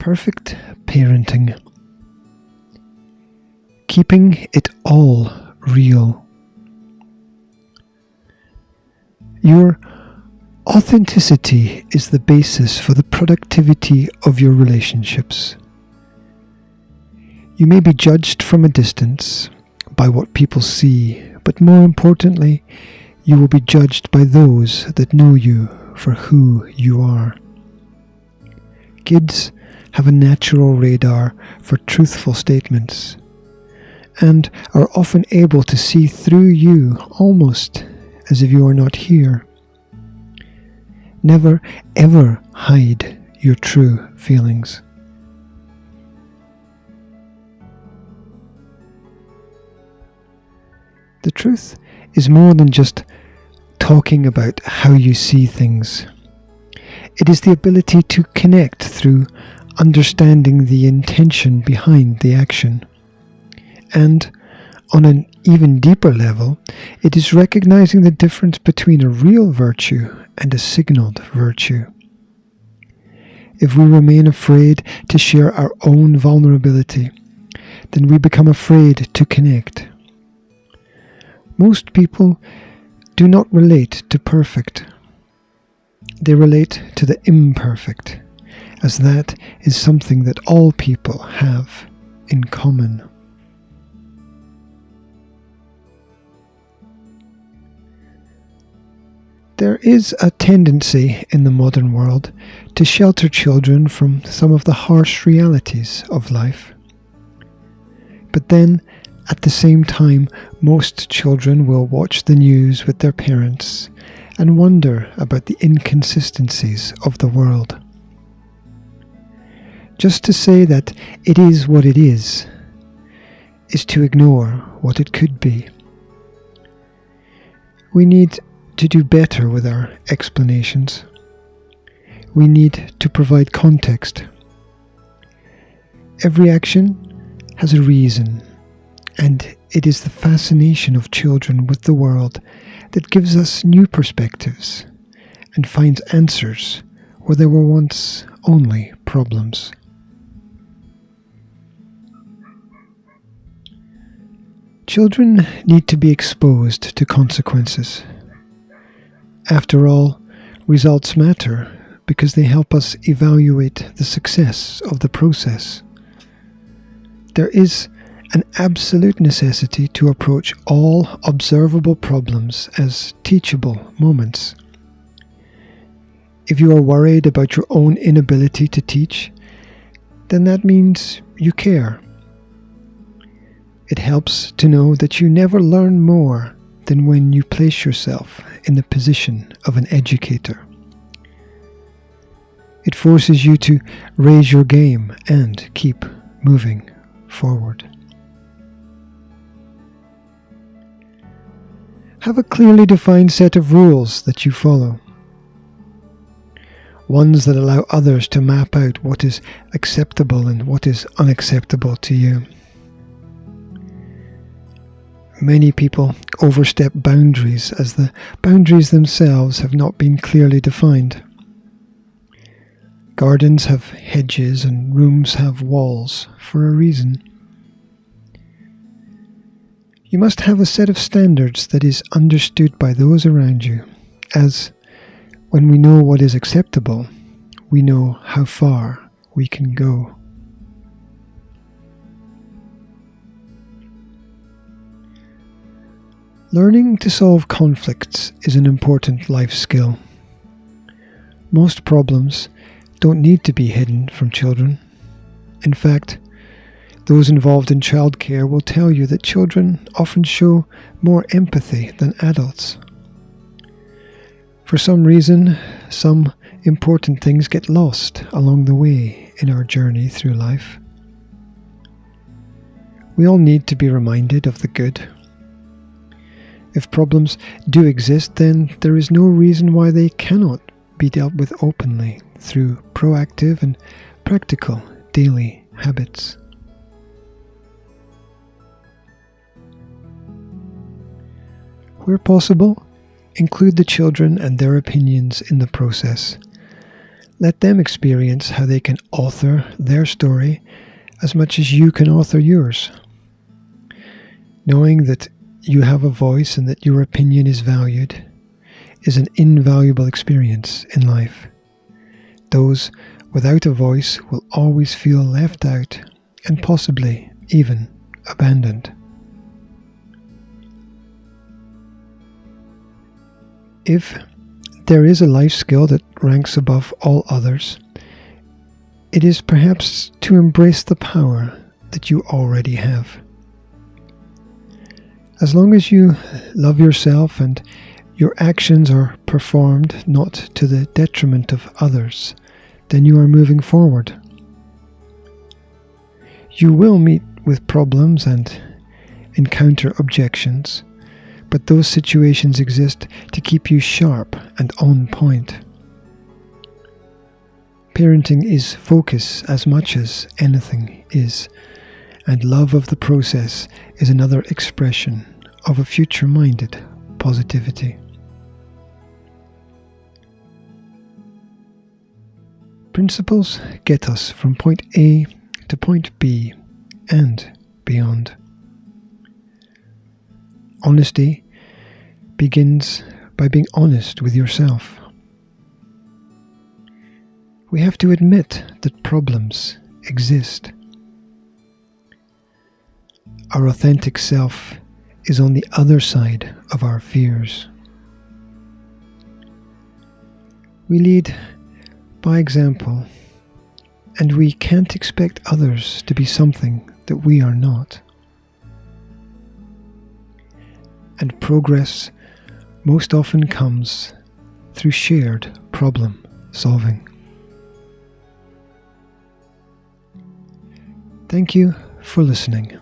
Perfect parenting. Keeping it all real. Your authenticity is the basis for the productivity of your relationships. You may be judged from a distance by what people see, but more importantly, you will be judged by those that know you for who you are. Kids have a natural radar for truthful statements and are often able to see through you almost as if you are not here. Never ever hide your true feelings. The truth is more than just talking about how you see things. It is the ability to connect through understanding the intention behind the action. And on an even deeper level, it is recognizing the difference between a real virtue and a signaled virtue. If we remain afraid to share our own vulnerability, then we become afraid to connect. Most people do not relate to perfect. They relate to the imperfect, as that is something that all people have in common. There is a tendency in the modern world to shelter children from some of the harsh realities of life. But then, at the same time, most children will watch the news with their parents and wonder about the inconsistencies of the world. Just to say that it is what it is to ignore what it could be. We need to do better with our explanations. We need to provide context. Every action has a reason, and it is the fascination of children with the world that gives us new perspectives and finds answers where there were once only problems. Children need to be exposed to consequences. After all, results matter because they help us evaluate the success of the process. There is an absolute necessity to approach all observable problems as teachable moments. If you are worried about your own inability to teach, then that means you care. It helps to know that you never learn more than when you place yourself in the position of an educator. It forces you to raise your game and keep moving forward. Have a clearly defined set of rules that you follow. Ones that allow others to map out what is acceptable and what is unacceptable to you. Many people overstep boundaries as the boundaries themselves have not been clearly defined. Gardens have hedges and rooms have walls for a reason. You must have a set of standards that is understood by those around you, as when we know what is acceptable, we know how far we can go. Learning to solve conflicts is an important life skill. Most problems don't need to be hidden from children. In fact, those involved in childcare will tell you that children often show more empathy than adults. For some reason, some important things get lost along the way in our journey through life. We all need to be reminded of the good. If problems do exist, then there is no reason why they cannot be dealt with openly through proactive and practical daily habits. Where possible, include the children and their opinions in the process. Let them experience how they can author their story as much as you can author yours. Knowing that you have a voice and that your opinion is valued is an invaluable experience in life. Those without a voice will always feel left out and possibly even abandoned. If there is a life skill that ranks above all others, it is perhaps to embrace the power that you already have. As long as you love yourself and your actions are performed not to the detriment of others, then you are moving forward. You will meet with problems and encounter objections, but those situations exist to keep you sharp and on point. Parenting is focus as much as anything is, and love of the process is another expression of a future-minded positivity. Principles get us from point A to point B and beyond. Honesty begins by being honest with yourself. We have to admit that problems exist. Our authentic self is on the other side of our fears. We lead by example, and we can't expect others to be something that we are not. And progress most often comes through shared problem solving. Thank you for listening.